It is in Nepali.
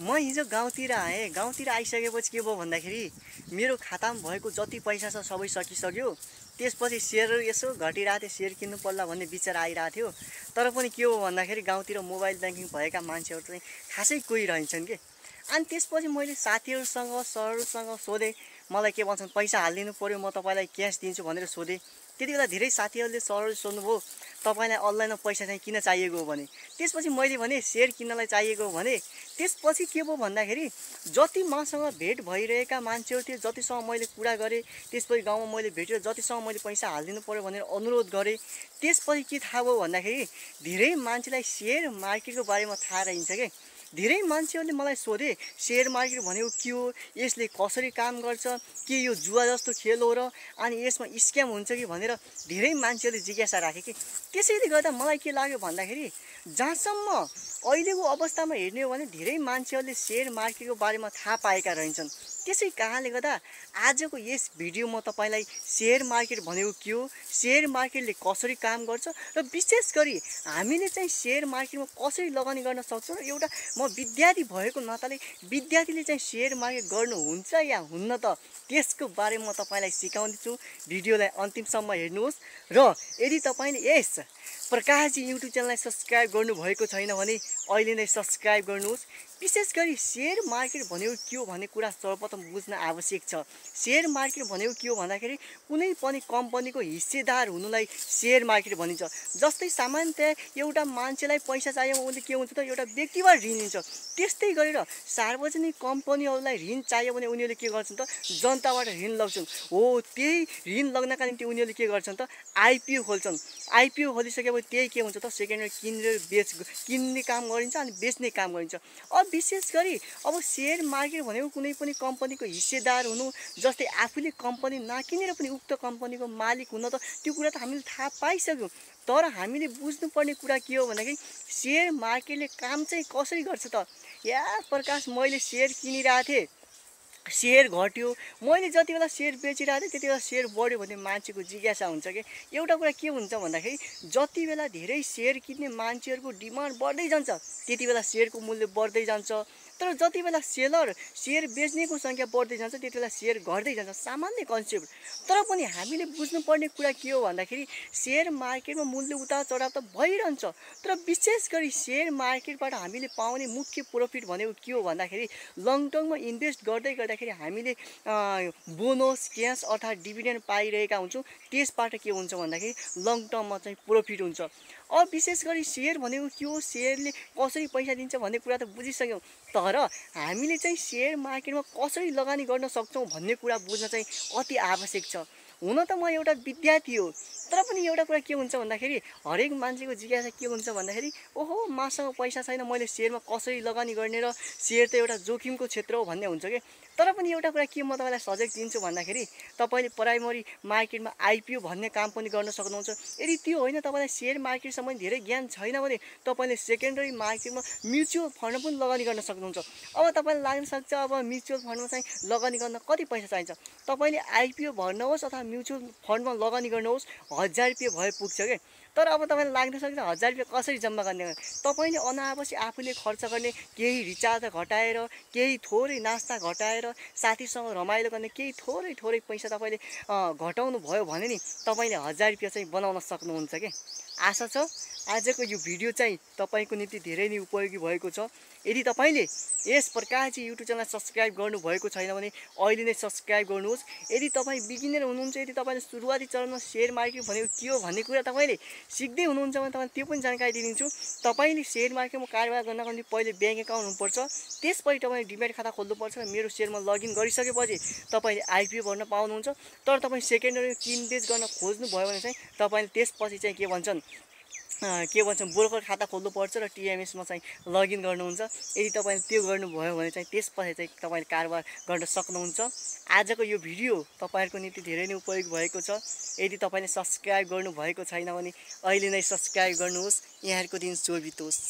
म हिजो गाउँतिर आएँ। गाउँतिर आइसकेपछि के भयो भन्दाखेरि मेरो खातामा भएको जति पैसा छ सबै सकिसक्यो। त्यसपछि सेयर यसो घटिरहेको थियो, सेयर किन्नु पर्ला भन्ने विचार आइरहेको थियो। तर पनि के हो भन्दाखेरि गाउँतिर मोबाइल ब्याङ्किङ भएका मान्छेहरू चाहिँ खासै कोही रहन्छन् के। अनि त्यसपछि मैले साथीहरूसँग सरहरूसँग सोधेँ, मलाई के भन्छन् पैसा हालिदिनु पर्यो, म तपाईँलाई क्यास दिन्छु भनेर सोधेँ। त्यति बेला धेरै साथीहरूले सरहरूले सोध्नुभयो तपाईँलाई अनलाइनमा पैसा चाहिँ किन चाहिएको हो भने। त्यसपछि मैले भने सेयर किन्नलाई चाहिएको हो भने। त्यसपछि के भयो भन्दाखेरि जति मसँग भेट भइरहेका मान्छेहरू थिए, जतिसँग मैले कुरा गरेँ, त्यसपछि गाउँमा मैले भेटेर जतिसँग मैले पैसा हालिदिनु पर्यो भनेर अनुरोध गरेँ। त्यसपछि के थाहा भयो भन्दाखेरि धेरै मान्छेलाई सेयर मार्केटको बारेमा थाहा रहन्छ क्या। धेरै मान्छेहरूले मलाई सोधे सेयर मार्केट भनेको के हो, यसले कसरी काम गर्छ, के यो जुवा जस्तो खेल हो र अनि यसमा स्क्याम हुन्छ कि भनेर धेरै मान्छेहरूले जिज्ञासा राखे कि। त्यसैले गर्दा मलाई के लाग्यो भन्दाखेरि जहाँसम्म अहिलेको अवस्थामा हेर्ने हो भने धेरै मान्छेहरूले सेयर मार्केटको बारेमा थाहा पाएका रहन्छन्। त्यसै कारणले गर्दा आजको यस भिडियो म तपाईँलाई सेयर मार्केट भनेको के हो, सेयर मार्केटले कसरी काम गर्छ र विशेष गरी हामीले चाहिँ सेयर मार्केटमा कसरी लगानी गर्न सक्छौँ र एउटा म विद्यार्थी भएको नाताले विद्यार्थीले चाहिँ सेयर मार्केट गर्नुहुन्छ या हुन्न त त्यसको बारेमा म तपाईँलाई सिकाउँदैछु। भिडियोलाई अन्तिमसम्म हेर्नुहोस् र यदि तपाईँले यस प्रकाशजी युट्युब च्यानललाई सब्सक्राइब गर्नुभएको छैन भने अहिले नै सब्सक्राइब गर्नुहोस्। विशेष गरी सेयर मार्केट भनेको के हो भन्ने कुरा सर्वप्रथम बुझ्न आवश्यक छ। सेयर मार्केट भनेको के हो भन्दाखेरि कुनै पनि कम्पनीको हिस्सेदार हुनुलाई सेयर मार्केट भनिन्छ। जस्तै सामान्यतया एउटा मान्छेलाई पैसा चाहियो भने के हुन्छ त एउटा व्यक्तिबाट ऋण लिन्छ। त्यस्तै गरेर सार्वजनिक कम्पनीहरूलाई ऋण चाहियो भने उनीहरूले के गर्छन् त जनताबाट ऋण लग्छन्। हो, त्यही ऋण लग्नका निम्ति उनीहरूले के गर्छन् त आइपिओ खोल्छन्। आइपिओ खोलिसकेपछि त्यही के हुन्छ त सेकेन्ड किन्ने काम गरिन्छ अनि बेच्ने काम गरिन्छ। अब विशेष गरी अब सेयर मार्केट भनेको कुनै पनि कम्पनीको हिस्सेदार हुनु, जस्तै आफूले कम्पनी नकिनेर पनि उक्त कम्पनीको मालिक हुन त त्यो कुरा त हामीले थाहा पाइसक्यौँ। तर हामीले बुझ्नुपर्ने कुरा के हो भन्दाखेरि सेयर मार्केटले काम चाहिँ कसरी गर्छ त। या प्रकाश, मैले सेयर किनिरहेको थिएँ, सेयर घट्यो, मैले जति बेला सेयर बेचिरहेको थिएँ त्यति बेला सेयर बढ्यो भन्ने मान्छेको जिज्ञासा हुन्छ कि। एउटा कुरा के हुन्छ भन्दाखेरि जति बेला धेरै सेयर किन्ने मान्छेहरूको डिमान्ड बढ्दै जान्छ त्यति बेला सेयरको मूल्य बढ्दै जान्छ। तर जति बेला सेलर सेयर बेच्नेको सङ्ख्या बढ्दै जान्छ त्यति बेला सेयर घट्दै जान्छ। सामान्य कन्सेप्ट। तर पनि हामीले बुझ्नुपर्ने कुरा के हो भन्दाखेरि सेयर मार्केटमा मूल्य उतार चढाव त भइरहन्छ। तर विशेष गरी सेयर मार्केटबाट हामीले पाउने मुख्य प्रफिट भनेको के हो भन्दाखेरि लङ टर्ममा इन्भेस्ट गर्दै गर्दाखेरि हामीले बोनस क्यास अर्थात् डिभिडेन्ड पाइरहेका हुन्छौँ। त्यसबाट के हुन्छ भन्दाखेरि लङ टर्ममा चाहिँ प्रफिट हुन्छ। अब विशेष गरी सेयर भनेको के हो, सेयरले कसरी पैसा दिन्छ भन्ने कुरा त बुझिसक्यौँ। तर हामीले चाहिँ सेयर मार्केटमा कसरी लगानी गर्न सक्छौँ भन्ने कुरा बुझ्न चाहिँ अति आवश्यक छ। हुन त म एउटा विद्यार्थी हो, तर पनि एउटा कुरा के हुन्छ भन्दाखेरि हरेक मान्छेको जिज्ञासा के हुन्छ भन्दाखेरि ओहो मसँग पैसा छैन, मैले सेयरमा कसरी लगानी गर्ने र सेयर त एउटा जोखिमको क्षेत्र हो भन्ने हुन्छ कि। तर पनि एउटा कुरा के म तपाईँलाई सजेस्ट दिन्छु भन्दाखेरि तपाईँले प्राइमरी मार्केटमा आइपिओ भन्ने काम पनि गर्न सक्नुहुन्छ। यदि त्यो होइन तपाईँलाई सेयर मार्केटसम्म धेरै ज्ञान छैन भने तपाईँले सेकेन्डरी मार्केटमा म्युचुअल फन्डमा पनि लगानी गर्न सक्नुहुन्छ। अब तपाईँलाई लाग्न सक्छ अब म्युचुअल फन्डमा चाहिँ लगानी गर्न कति पैसा चाहिन्छ। तपाईँले आइपिओ भर्नुहोस् अथवा म्युचुअल फन्डमा लगानी गर्नुहोस्, 1000 रुपियाँ भए पुग्छ क्या। तर अब तपाईँलाई लाग्न सक्छ 1000 रुपियाँ कसरी जम्मा गर्ने। तपाईँले अनावश्यक आफूले खर्च गर्ने केही रिचार्ज घटाएर, केही थोरै नास्ता घटाएर, साथीसँग रमाइलो गर्ने केही थोरै पैसा तपाईँले घटाउनु भयो भने नि तपाईँले 1000 रुपियाँ चाहिँ बनाउन सक्नुहुन्छ क्या। आशा छ आजको यो भिडियो चाहिँ तपाईँको निम्ति धेरै नै उपयोगी भएको छ। यदि तपाईँले यस प्रकाशजी युट्युब च्यानल सब्सक्राइब गर्नुभएको छैन भने अहिले नै सब्सक्राइब गर्नुहोस्। यदि तपाईँ बिगिनर हुनुहुन्छ, यदि तपाईँले सुरुवाती चरणमा सेयर मार्केट भनेको के हो भन्ने कुरा तपाईँले सिक्दै हुनुहुन्छ भने तपाईँले त्यो पनि जानकारी दिन्छु। तपाईँले सेयर मार्केटमा कारोबार गर्नको निम्ति पहिले ब्याङ्क एकाउन्ट हुनुपर्छ, त्यसपछि तपाईँले डिम्याट खाता खोल्नुपर्छ र मेरो सेयरमा लगइन गरिसकेपछि तपाईँले आइपिओ भर्न पाउनुहुन्छ। तर तपाईँ सेकेन्डरी किनबेच गर्न खोज्नुभयो भने चाहिँ तपाईँले त्यसपछि चाहिँ के भन्छन् ब्रोकर खाता खोल्नुपर्छ र टिएमएसमा चाहिँ लगइन गर्नुहुन्छ। यदि तपाईँले त्यो गर्नुभयो भने चाहिँ त्यसपछि चाहिँ तपाईँले कारोबार गर्न सक्नुहुन्छ। आजको यो भिडियो तपाईँहरूको निम्ति धेरै नै उपयोगी भएको छ। यदि तपाईँले सब्सक्राइब गर्नुभएको छैन भने अहिले नै सब्सक्राइब गर्नुहोस्। यहाँहरूको दिन शुभ बितोस्।